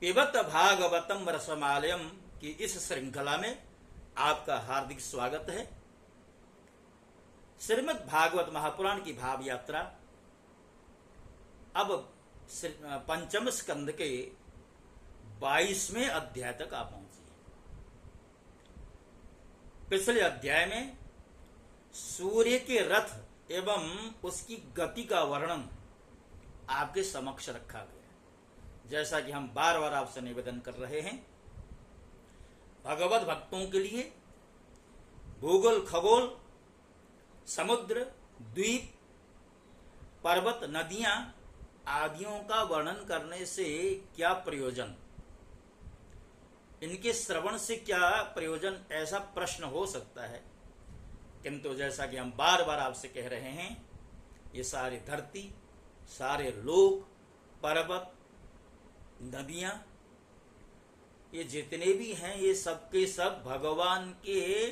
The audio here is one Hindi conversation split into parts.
पिबत भागवतम रसमालयम की इस श्रृंखला में आपका हार्दिक स्वागत है। श्रीमद् भागवत महापुराण की भाव यात्रा अब पंचम स्कंद के 22वें अध्याय तक आ पहुंची है। पिछले अध्याय में सूर्य के रथ एवं उसकी गति का वर्णन आपके समक्ष रखा गया। जैसा कि हम बार बार आपसे निवेदन कर रहे हैं, भगवत भक्तों के लिए भूगोल, खगोल, समुद्र, द्वीप, पर्वत, नदियां आदियों का वर्णन करने से क्या प्रयोजन, इनके श्रवण से क्या प्रयोजन, ऐसा प्रश्न हो सकता है। किंतु जैसा कि हम बार बार आपसे कह रहे हैं, ये सारी धरती, सारे लोक, पर्वत, नदियां, ये जितने भी हैं, ये सब के सब भगवान के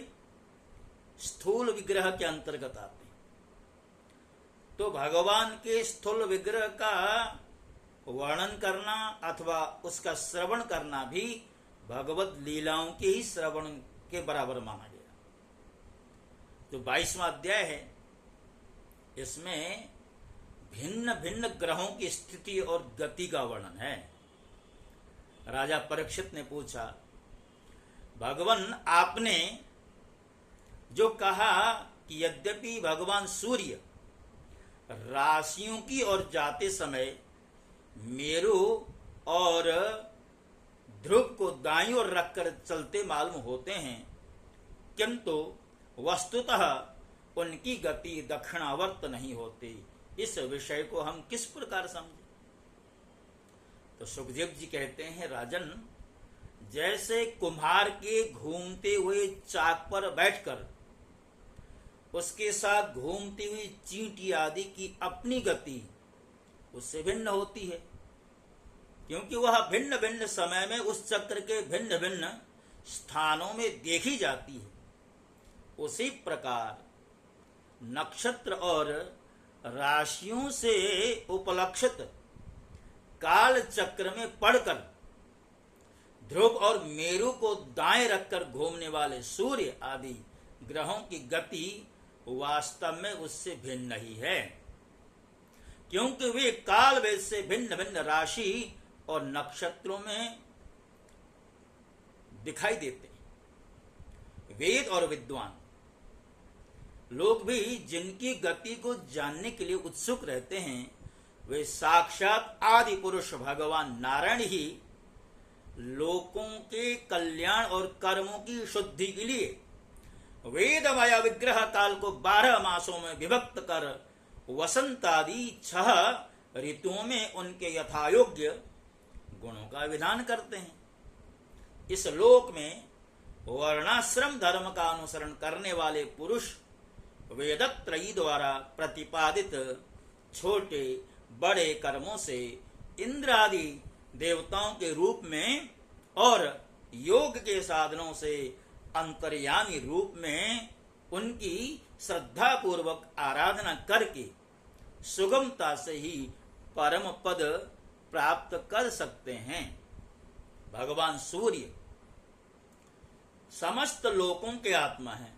स्थूल विग्रह के अंतर्गत आते हैं। तो भगवान के स्थूल विग्रह का वर्णन करना अथवा उसका श्रवण करना भी भगवत लीलाओं के ही श्रवण के बराबर माना गया। जो 22वां अध्याय है, इसमें भिन्न भिन्न ग्रहों की स्थिति और गति का वर्णन है। राजा परीक्षित ने पूछा, भगवान आपने जो कहा कि यद्यपि भगवान सूर्य राशियों की ओर जाते समय मेरु और ध्रुव को दाईं ओर रखकर चलते मालूम होते हैं, किंतु वस्तुतः उनकी गति दक्षिणावर्त नहीं होती। इस विषय को हम किस प्रकार समझें? तो सुखदेव जी कहते हैं, राजन, जैसे कुम्हार के घूमते हुए चाक पर बैठकर उसके साथ घूमती हुई चींटी आदि की अपनी गति उससे भिन्न होती है, क्योंकि वह भिन्न भिन्न समय में उस चक्र के भिन्न भिन्न स्थानों में देखी जाती है। उसी प्रकार नक्षत्र और राशियों से उपलक्षित काल चक्र में पड़कर ध्रुव और मेरु को दाएं रखकर घूमने वाले सूर्य आदि ग्रहों की गति वास्तव में उससे भिन्न ही है, क्योंकि वे काल वेद से भिन्न भिन्न राशि और नक्षत्रों में दिखाई देते हैं। वेद और विद्वान लोग भी जिनकी गति को जानने के लिए उत्सुक रहते हैं, वे साक्षात आदि पुरुष भगवान नारायण ही लोकों के कल्याण और कर्मों की शुद्धि के लिए वेदमय विग्रह काल को 12 मासों में विभक्त कर वसंत आदि 6 ऋतुओं में उनके यथायोग्य गुणों का विधान करते हैं। इस लोक में वर्णाश्रम धर्म का अनुसरण करने वाले पुरुष वेदत्रयी द्वारा प्रतिपादित छोटे बड़े कर्मों से इंद्र आदि देवताओं के रूप में और योग के साधनों से अंतर्यामी रूप में उनकी श्रद्धा पूर्वक आराधना करके सुगमता से ही परम पद प्राप्त कर सकते हैं। भगवान सूर्य समस्त लोकों के आत्मा हैं।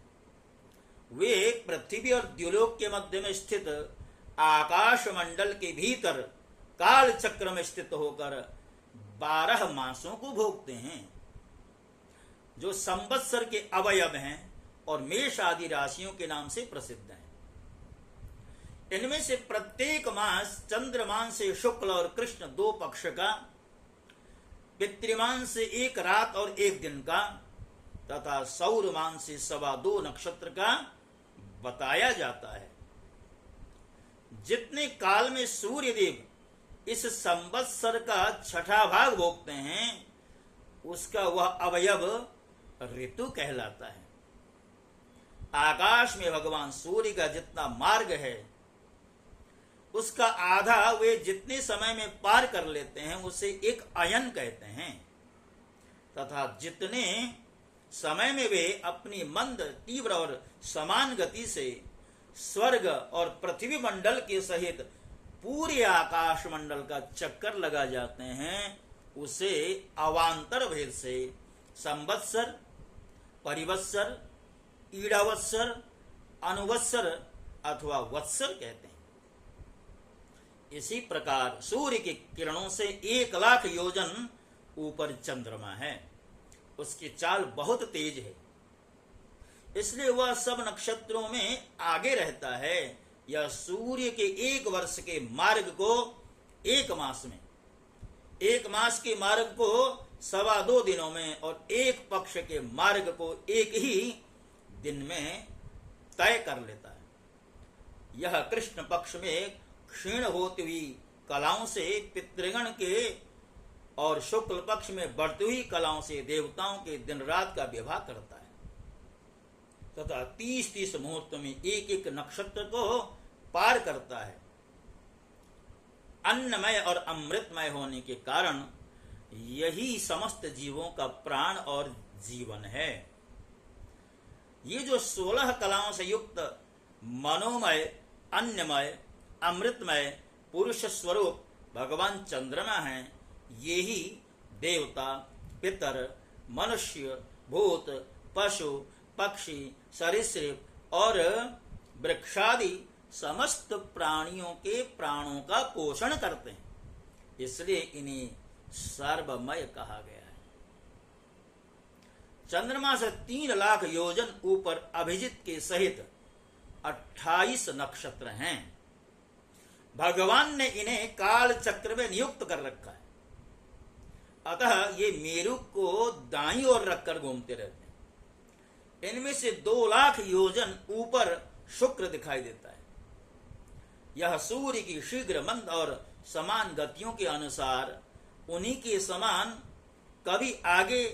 वे पृथ्वी और द्युलोक के मध्य में स्थित आकाश मंडल के भीतर काल चक्र में स्थित होकर 12 मासों को भोगते हैं, जो संवत्सर के अवयव हैं और मेष आदि राशियों के नाम से प्रसिद्ध हैं। इनमें से प्रत्येक मास चंद्रमान से शुक्ल और कृष्ण 2 पक्ष का, पितृमान से 1 रात और 1 दिन का तथा सौरमान से 2.25 नक्षत्र का बताया जाता है। जितने काल में सूर्य देव इस संवत्सर का 6ठा भाग भोगते हैं, उसका वह अवयव ऋतु कहलाता है। आकाश में भगवान सूर्य का जितना मार्ग है, उसका आधा वे जितने समय में पार कर लेते हैं उसे एक अयन कहते हैं, तथा जितने समय में वे अपनी मंद, तीव्र और समान गति से स्वर्ग और पृथ्वी मंडल के सहित पूरे आकाश मंडल का चक्कर लगा जाते हैं, उसे अवान्तर भेद से संवत्सर, परिवत्सर, ईड़ावत्सर, अनुवत्सर अथवा वत्सर कहते हैं। इसी प्रकार सूर्य की किरणों से 1,00,000 योजन ऊपर चंद्रमा है। उसकी चाल बहुत तेज है, इसलिए वह सब नक्षत्रों में आगे रहता है। यह सूर्य के 1 वर्ष के मार्ग को 1 मास में, 1 मास के मार्ग को 2.25 दिनों में और 1 पक्ष के मार्ग को 1 ही दिन में तय कर लेता है। यह कृष्ण पक्ष में क्षीण होती हुई कलाओं से पितृगण के और शुक्ल पक्ष में बढ़ती हुई कलाओं से देवताओं के दिन रात का विवाह करता है तथा 30-30 मुहूर्त में 1-1 नक्षत्र को पार करता है। अन्नमय और अमृतमय होने के कारण यही समस्त जीवों का प्राण और जीवन है। ये जो 16 कलाओं से युक्त मनोमय, अन्नमय, अमृतमय पुरुष स्वरूप भगवान चंद्रमा हैं, ये ही देवता, पितर, मनुष्य, भूत, पशु, पक्षी, सरीसृप और वृक्षादि समस्त प्राणियों के प्राणों का पोषण करते हैं। इसलिए इन्हें सर्वमय कहा गया है। चंद्रमा से 3,00,000 योजन ऊपर अभिजित के सहित 28 नक्षत्र हैं। भगवान ने इन्हें काल चक्र में नियुक्त कर रखा है, अतः ये मेरु को दाईं ओर रखकर घूमते रहते हैं। इनमें से 2,00,000 योजन ऊपर शुक्र दिखाई देता है। यह सूर्य की शीघ्र मंद और समान गतियों के अनुसार उन्हीं के समान कभी आगे,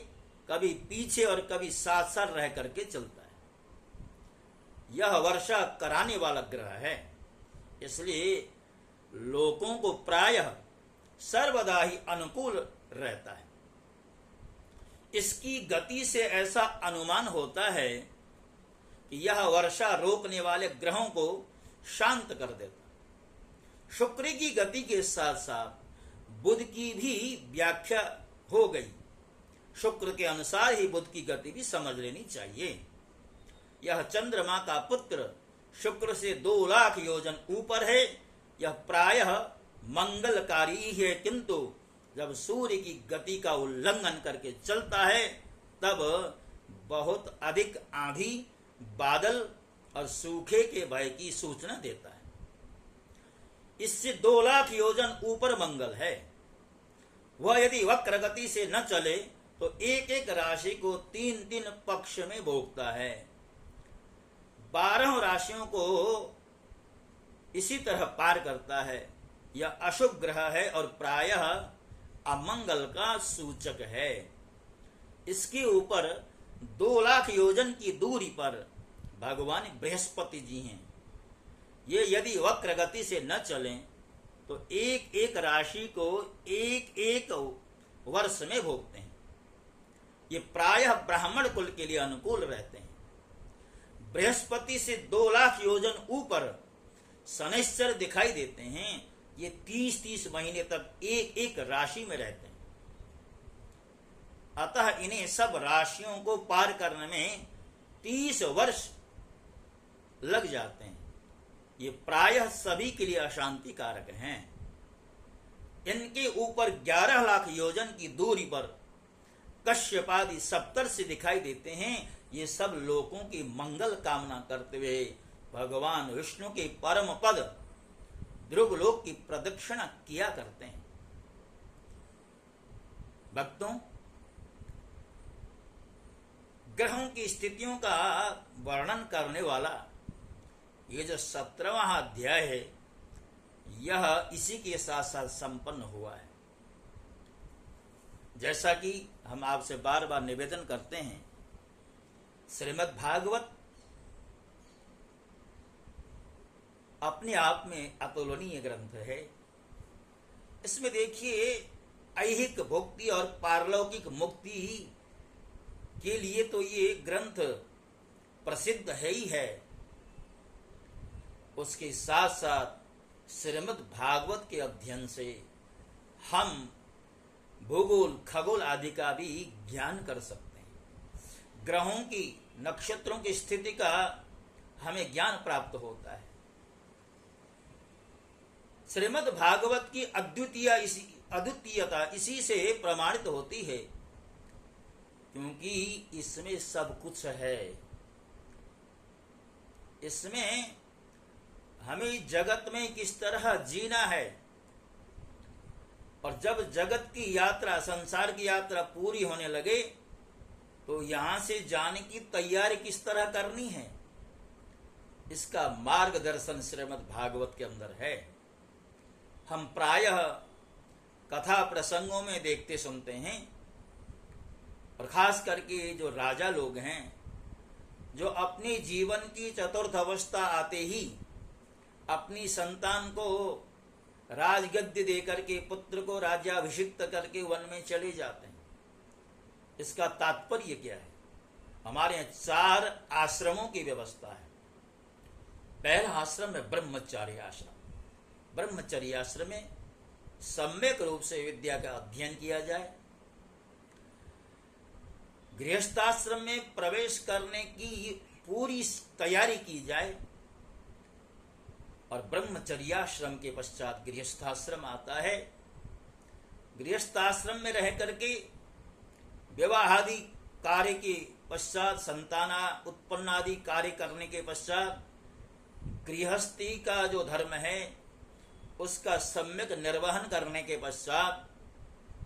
कभी पीछे और कभी साथ साथ रह करके चलता है। यह वर्षा कराने वाला ग्रह है, इसलिए लोगों को प्रायः सर्वदा ही अनुकूल रहता है। इसकी गति से ऐसा अनुमान होता है कि यह वर्षा रोकने वाले ग्रहों को शांत कर देता। शुक्र की गति के साथ साथ बुध की भी व्याख्या हो गई। शुक्र के अनुसार ही बुध की गति भी समझ लेनी चाहिए। यह चंद्रमा का पुत्र शुक्र से 2,00,000 योजन ऊपर है। यह प्रायः मंगलकारी है, किंतु जब सूर्य की गति का उल्लंघन करके चलता है तब बहुत अधिक आंधी, बादल और सूखे के भय की सूचना देता है। इससे 2,00,000 योजन ऊपर मंगल है। वह यदि वक्र गति से न चले तो एक एक राशि को 3-3 पक्ष में भोगता है। 12 राशियों को इसी तरह पार करता है। यह अशुभ ग्रह है और प्रायः अमंगल का सूचक है। इसके ऊपर 2,00,000 योजन की दूरी पर भगवान बृहस्पति जी हैं। ये यदि वक्र गति से न चलें तो एक एक राशि को एक एक वर्ष में भोगते हैं। ये प्रायः ब्राह्मण कुल के लिए अनुकूल रहते हैं। बृहस्पति से 2,00,000 योजन ऊपर शनैश्चर दिखाई देते हैं। ये 30-30 महीने तक एक एक राशि में रहते हैं, अतः इन्हें सब राशियों को पार करने में 30 वर्ष लग जाते हैं। ये प्रायः सभी के लिए अशांति कारक हैं। इनके ऊपर 11,00,000 योजन की दूरी पर कश्यपादि सप्तर्षि दिखाई देते हैं। ये सब लोगों की मंगल कामना करते हुए भगवान विष्णु के परम पद ध्रुवलोक की प्रदक्षिणा किया करते हैं। भक्तों, ग्रहों की स्थितियों का वर्णन करने वाला ये जो 17वां अध्याय है, यह इसी के साथ साथ संपन्न हुआ है। जैसा कि हम आपसे बार बार निवेदन करते हैं, श्रीमद् भागवत अपने आप में अतुलनीय ग्रंथ है। इसमें देखिए, ऐहिक भुक्ति और पारलौकिक मुक्ति के लिए तो ये ग्रंथ प्रसिद्ध है ही है। उसके साथ साथ श्रीमद् भागवत के अध्ययन से हम भूगोल खगोल आदि का भी ज्ञान कर सकते हैं। ग्रहों की, नक्षत्रों की स्थिति का हमें ज्ञान प्राप्त होता है। श्रीमद् भागवत की अद्वितीयता इसी से प्रमाणित होती है, क्योंकि इसमें सब कुछ है। इसमें हमें जगत में किस तरह जीना है, और जब जगत की यात्रा, संसार की यात्रा पूरी होने लगे तो यहां से जाने की तैयारी किस तरह करनी है, इसका मार्गदर्शन श्रीमद् भागवत के अंदर है। हम प्रायः कथा प्रसंगों में देखते सुनते हैं, और खास करके जो राजा लोग हैं, जो अपने जीवन की चतुर्थ अवस्था आते ही अपनी संतान को राजगद्य देकर के, पुत्र को राज्याभिषिक्त करके वन में चले जाते हैं। इसका तात्पर्य क्या है? हमारे यहाँ 4 आश्रमों की व्यवस्था है। पहला आश्रम है ब्रह्मचर्य आश्रम। ब्रह्मचर्य आश्रम में सम्यक रूप से विद्या का अध्ययन किया जाए। गृहस्थाश्रम में प्रवेश करने की पूरी तैयारी की जाए, और ब्रह्मचर्याश्रम के पश्चात गृहस्थाश्रम आता है। गृहस्थाश्रम में रह करके विवाहादि कार्य के पश्चात, संताना उत्पन्न आदि कार्य करने के पश्चात, गृहस्थी का जो धर्म है उसका सम्यक निर्वहन करने के पश्चात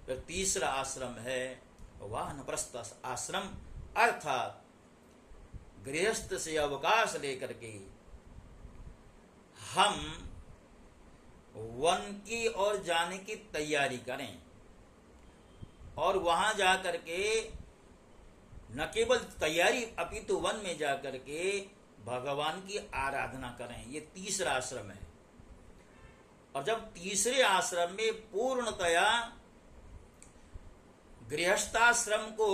फिर तीसरा आश्रम है वानप्रस्थ आश्रम, अर्थात गृहस्थ से अवकाश लेकर के हम वन की ओर जाने की तैयारी करें, और वहां जाकर के न केवल तैयारी अपितु वन में जाकर के भगवान की आराधना करें। ये तीसरा आश्रम है। और जब तीसरे आश्रम में पूर्णतया गृहस्थाश्रम को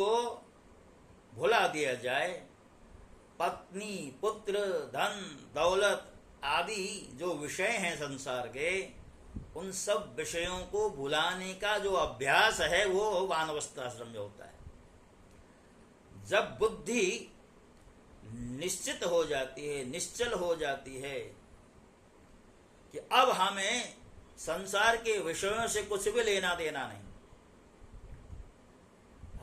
भुला दिया जाए, पत्नी, पुत्र, धन, दौलत आदि जो विषय हैं संसार के, उन सब विषयों को भुलाने का जो अभ्यास है वो वानप्रस्थाश्रम में होता है। जब बुद्धि निश्चित हो जाती है, निश्चल हो जाती है कि अब हमें संसार के विषयों से कुछ भी लेना देना नहीं,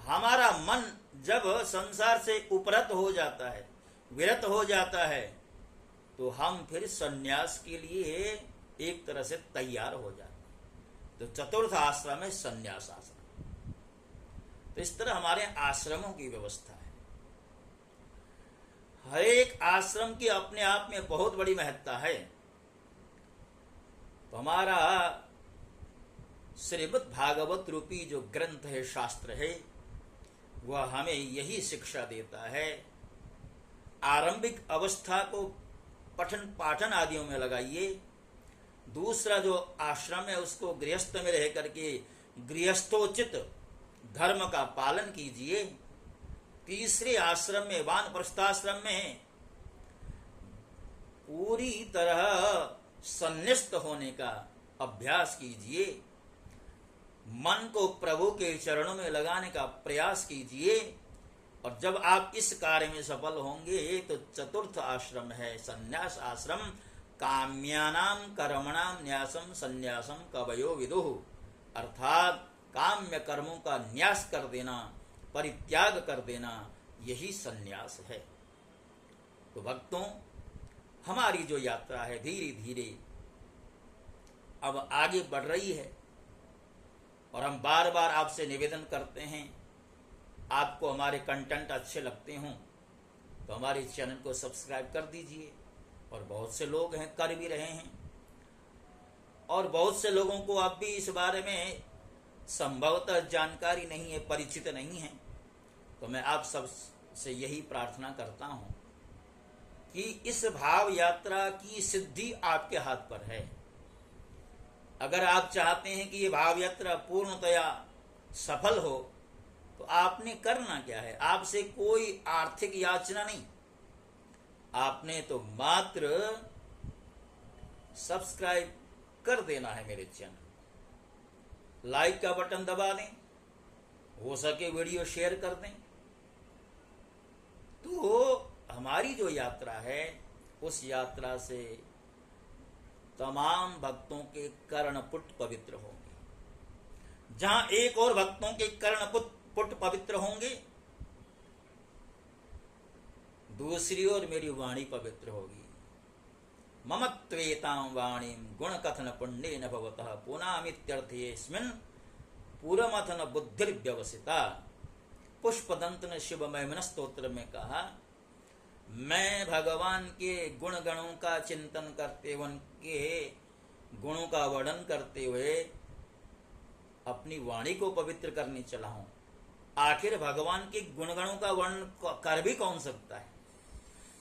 हमारा मन जब संसार से उपरत हो जाता है, विरत हो जाता है, तो हम फिर सन्यास के लिए एक तरह से तैयार हो जाते हैं। तो चतुर्थ आश्रम है सन्यास आश्रम। तो इस तरह हमारे आश्रमों की व्यवस्था है। हर एक आश्रम की अपने आप में बहुत बड़ी महत्ता है। तो हमारा श्रीमद् भागवत रूपी जो ग्रंथ है, शास्त्र है, वह हमें यही शिक्षा देता है। आरंभिक अवस्था को पठन पाठन आदियों में लगाइए। दूसरा जो आश्रम है उसको गृहस्थ में रह करके गृहस्थोचित धर्म का पालन कीजिए। तीसरे आश्रम में वानप्रस्थाश्रम में पूरी तरह सन्निष्ठ होने का अभ्यास कीजिए। मन को प्रभु के चरणों में लगाने का प्रयास कीजिए, और जब आप इस कार्य में सफल होंगे तो चतुर्थ आश्रम है संन्यास आश्रम। काम्यानाम कर्मणाम न्यासम संन्यासम कवयो विदुः, अर्थात काम्य कर्मों का न्यास कर देना, परित्याग कर देना, यही संन्यास है। तो भक्तों, हमारी जो यात्रा है धीरे धीरे अब आगे बढ़ रही है, और हम बार बार आपसे निवेदन करते हैं, आपको हमारे कंटेंट अच्छे लगते हों तो हमारे चैनल को सब्सक्राइब कर दीजिए। और बहुत से लोग हैं, कर भी रहे हैं, और बहुत से लोगों को अब भी इस बारे में संभवतः जानकारी नहीं है, परिचित नहीं है। तो मैं आप सब से यही प्रार्थना करता हूं कि इस भाव यात्रा की सिद्धि आपके हाथ पर है। अगर आप चाहते हैं कि ये भाव यात्रा पूर्णतया सफल हो तो आपने करना क्या है? आपसे कोई आर्थिक याचना नहीं, आपने तो मात्र सब्सक्राइब कर देना है मेरे चैनल, लाइक का बटन दबा दें, हो सके वीडियो शेयर कर दें। तो हमारी जो यात्रा है उस यात्रा से तमाम भक्तों के कर्णपुट पवित्र होंगे। जहां एक और भक्तों के कर्णपुट पवित्र होंगे, दूसरी ओर मेरी वाणी पवित्र होगी। ममत्वेतां वाणीं गुण कथन पुण्य न भवतः पुनामित्यर्थेऽस्मिन् पूरमथन बुद्धिर्व्यवसिता। पुष्पदंत ने शिव महिमन स्तोत्र में कहा, मैं भगवान के गुण गणों का चिंतन करते हुए, उनके गुणों का वर्णन करते हुए अपनी वाणी को पवित्र करने चला हूं। आखिर भगवान के गुणगणों का वर्णन कर भी कौन सकता है?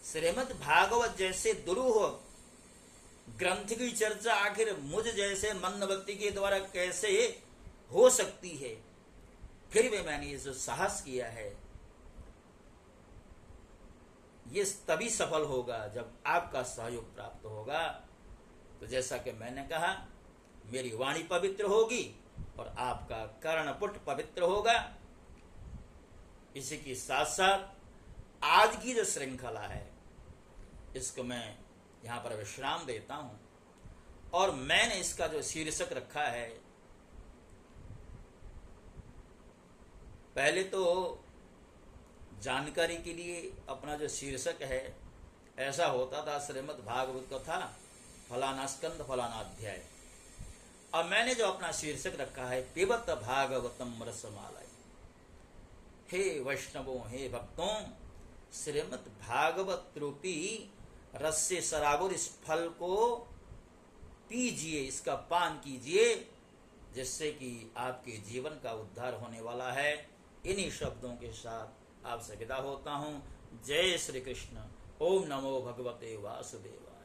श्रीमद् भागवत जैसे दुरूह ग्रंथ की चर्चा आखिर मुझ जैसे मंद व्यक्ति के द्वारा कैसे हो सकती है? फिर भी मैंने ये जो साहस किया है, ये तभी सफल होगा जब आपका सहयोग प्राप्त होगा। तो जैसा कि मैंने कहा, मेरी वाणी पवित्र होगी और आपका कर्णपुट पवित्र होगा। इसी के साथ साथ आज की जो श्रृंखला है, इसको मैं यहां पर विश्राम देता हूं और मैंने इसका जो शीर्षक रखा है, पहले तो जानकारी के लिए अपना जो शीर्षक है, ऐसा होता था श्रीमद् भागवत कथा फलाना स्कंद फलाना अध्याय। अब मैंने जो अपना शीर्षक रखा है, पिबत भागवतम रसमालय। हे वैष्णवों, हे भक्तों, श्रीमद् भागवत रूपी रस से सराबोर इस फल को पीजिए, इसका पान कीजिए, जिससे कि आपके जीवन का उद्धार होने वाला है। इन्हीं शब्दों के साथ आपसे विदा होता हूं। जय श्री कृष्ण। ओम नमो भगवते वासुदेवाय।